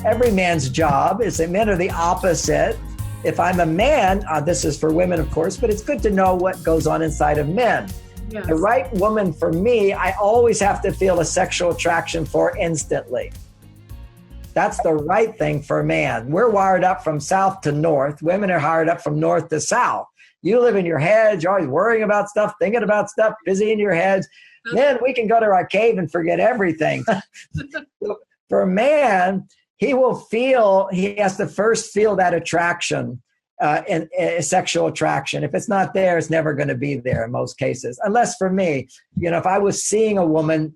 every man's job is that men are the opposite. If I'm a man, this is for women, of course, but it's good to know what goes on inside of men. Yes. The right woman for me, I always have to feel a sexual attraction for instantly. That's the right thing for a man. We're wired up from south to north. Women are wired up from north to south. You live in your head. You're always worrying about stuff, thinking about stuff, busy in your heads. Then we can go to our cave and forget everything. For a man, he has to first feel that attraction, and sexual attraction. If it's not there, it's never going to be there in most cases. Unless for me, if I was seeing a woman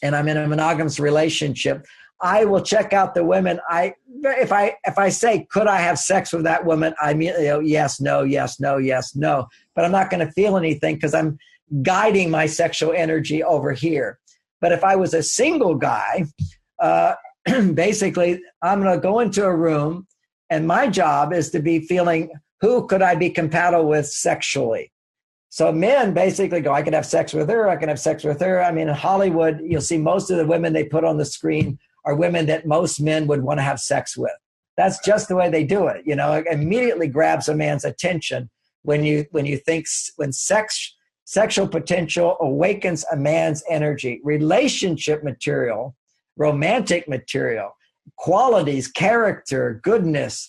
and I'm in a monogamous relationship, I will check out the women. If I say, could I have sex with that woman? I immediately, yes, no, yes, no, yes, no. But I'm not going to feel anything because I'm guiding my sexual energy over here. But if I was a single guy, basically, I'm going to go into a room, and my job is to be feeling, who could I be compatible with sexually? So men basically go, I can have sex with her, I can have sex with her. I mean, in Hollywood, you'll see most of the women they put on the screen are women that most men would want to have sex with. That's just the way they do it. It immediately grabs a man's attention when sexual potential awakens a man's energy. Relationship material, romantic material, qualities, character, goodness,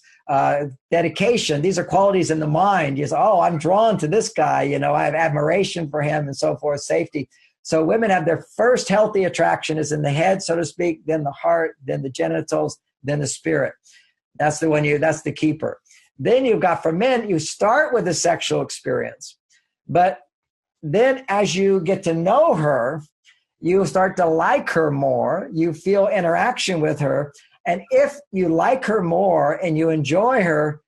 dedication. These are qualities in the mind. You say, oh, I'm drawn to this guy. I have admiration for him and so forth, safety. So women have their first healthy attraction is in the head, so to speak, then the heart, then the genitals, then the spirit. That's the keeper. Then you've got, for men, you start with a sexual experience. But then as you get to know her, you start to like her more. You feel interaction with her. And if you like her more and you enjoy her,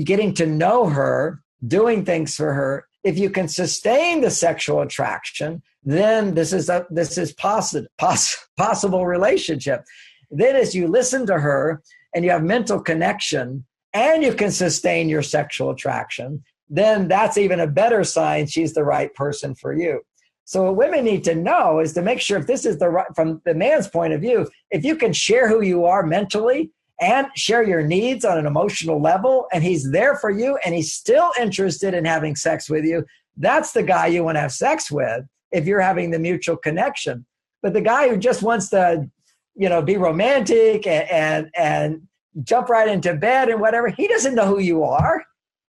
getting to know her, doing things for her, if you can sustain the sexual attraction, then this is possible relationship. Then as you listen to her and you have mental connection and you can sustain your sexual attraction, then that's even a better sign she's the right person for you. So what women need to know is to make sure if this is the right, from the man's point of view, if you can share who you are mentally and share your needs on an emotional level, and he's there for you and he's still interested in having sex with you, that's the guy you want to have sex with if you're having the mutual connection. But the guy who just wants to, be romantic and jump right into bed and whatever, he doesn't know who you are.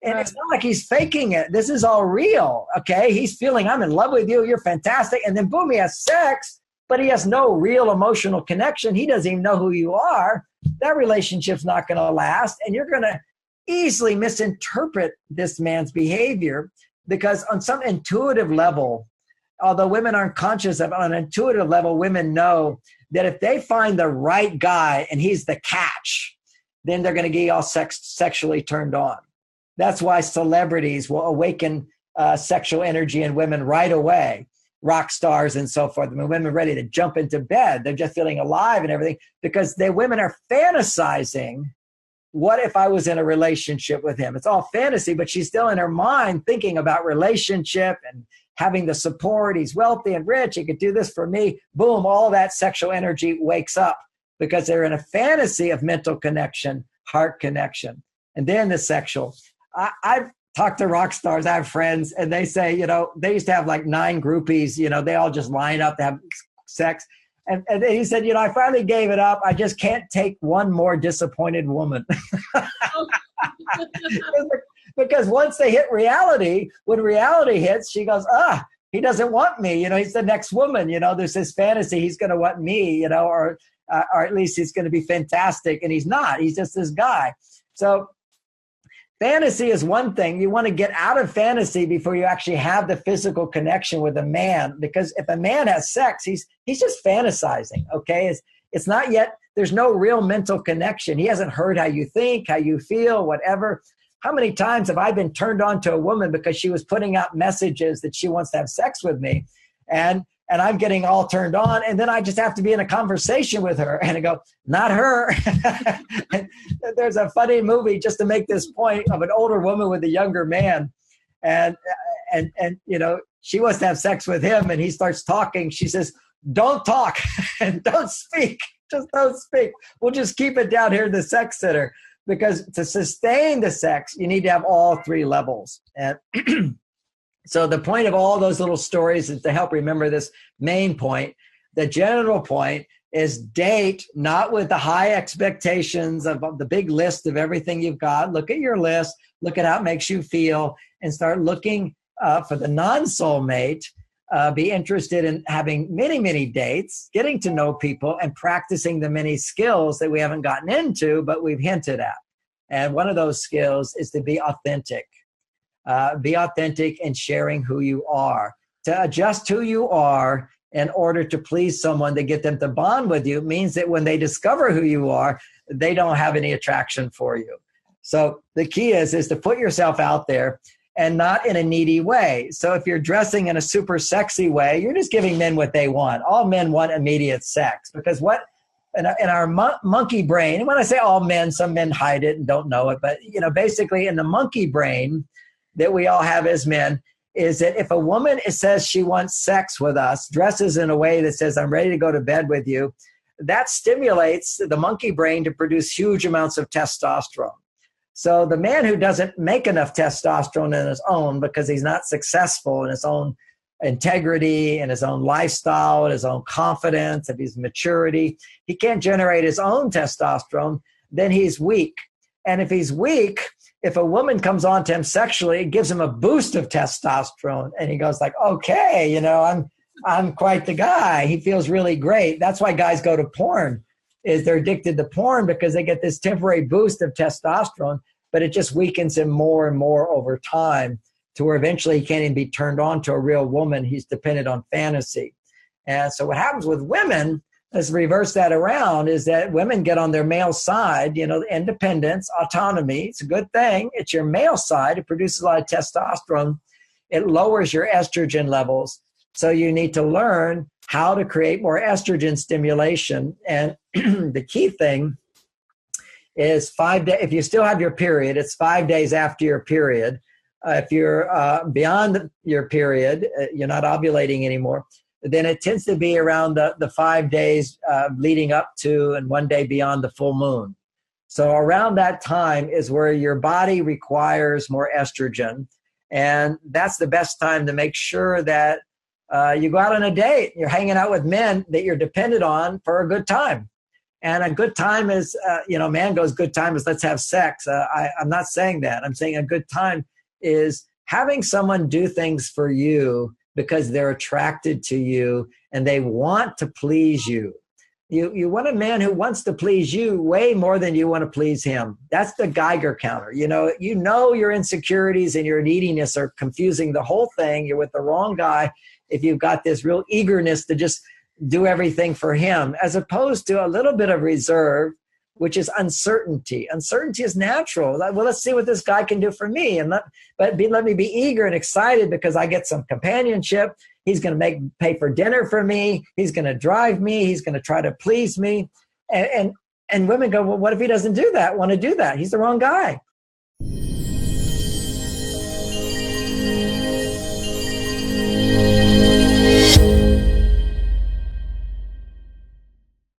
And it's not like he's faking it. This is all real, okay? He's feeling, I'm in love with you, you're fantastic. And then boom, he has sex, but he has no real emotional connection. He doesn't even know who you are. That relationship's not going to last. And you're going to easily misinterpret this man's behavior because on some intuitive level, although women aren't conscious of it, on an intuitive level, women know that if they find the right guy and he's the catch, then they're going to get all sexually turned on. That's why celebrities will awaken sexual energy in women right away, rock stars and so forth. I mean, women ready to jump into bed. They're just feeling alive and everything because women are fantasizing, what if I was in a relationship with him? It's all fantasy, but she's still in her mind thinking about relationship and having the support. He's wealthy and rich. He could do this for me. Boom, all that sexual energy wakes up because they're in a fantasy of mental connection, heart connection, and then the sexual. I've talked to rock stars. I have friends, and they say, they used to have like 9 groupies. They all just line up to have sex. And he said, I finally gave it up. I just can't take one more disappointed woman. Because once they hit reality, when reality hits, she goes, he doesn't want me. He's the next woman. There's this fantasy he's going to want me, or at least he's going to be fantastic. And he's not. He's just this guy. So fantasy is one thing. You want to get out of fantasy before you actually have the physical connection with a man. Because if a man has sex, he's just fantasizing, okay? It's not yet, there's no real mental connection. He hasn't heard how you think, how you feel, whatever. How many times have I been turned on to a woman because she was putting out messages that she wants to have sex with me? And I'm getting all turned on, and then I just have to be in a conversation with her, and I go, not her. There's a funny movie just to make this point of an older woman with a younger man, and she wants to have sex with him, and he starts talking. She says, don't talk and don't speak. just don't speak. We'll just keep it down here in the sex center, because to sustain the sex, you need to have all three levels. And so the point of all those little stories is to help remember this main point. The general point is date, not with the high expectations of the big list of everything you've got. Look at your list, look at how it makes you feel, and start looking for the non-soulmate. Be interested in having many, many dates, getting to know people, and practicing the many skills that we haven't gotten into, but we've hinted at. And one of those skills is to be authentic. Be authentic in sharing who you are. To adjust who you are in order to please someone, to get them to bond with you, means that when they discover who you are, they don't have any attraction for you. So the key is to put yourself out there, and not in a needy way. So if you're dressing in a super sexy way, you're just giving men what they want. All men want immediate sex, because what in our monkey brain, and when I say all men, some men hide it and don't know it, but basically in the monkey brain that we all have as men, is that if a woman says she wants sex with us, dresses in a way that says, I'm ready to go to bed with you, that stimulates the monkey brain to produce huge amounts of testosterone. So the man who doesn't make enough testosterone in his own, because he's not successful in his own integrity and his own lifestyle and his own confidence and his maturity, he can't generate his own testosterone, then he's weak. And if he's weak, if a woman comes on to him sexually, it gives him a boost of testosterone. And he goes like, okay, I'm quite the guy. He feels really great. That's why guys go to porn. Is they're addicted to porn, because they get this temporary boost of testosterone, but it just weakens him more and more over time, to where eventually he can't even be turned on to a real woman. He's dependent on fantasy. And so what happens with women, let's reverse that around, is that women get on their male side, independence, autonomy. It's a good thing. It's your male side. It produces a lot of testosterone. It lowers your estrogen levels. So you need to learn how to create more estrogen stimulation. And the key thing is 5 days. If you still have your period, it's 5 days after your period. If you're beyond your period, you're not ovulating anymore, then it tends to be around the 5 days leading up to and 1 day beyond the full moon. So around that time is where your body requires more estrogen. And that's the best time to make sure that you go out on a date. You're hanging out with men that you're dependent on for a good time. And a good time is, man goes, good time is let's have sex. I'm not saying that. I'm saying a good time is having someone do things for you because they're attracted to you and they want to please you. You want a man who wants to please you way more than you want to please him. That's the Geiger counter. Your insecurities and your neediness are confusing the whole thing. You're with the wrong guy if you've got this real eagerness to just do everything for him, as opposed to a little bit of reserve, which is uncertainty. Uncertainty is natural. Well, let's see what this guy can do for me. Let me be eager and excited because I get some companionship. He's going to pay for dinner for me. He's going to drive me. He's going to try to please me. And women go, well, what if he doesn't want to do that? He's the wrong guy.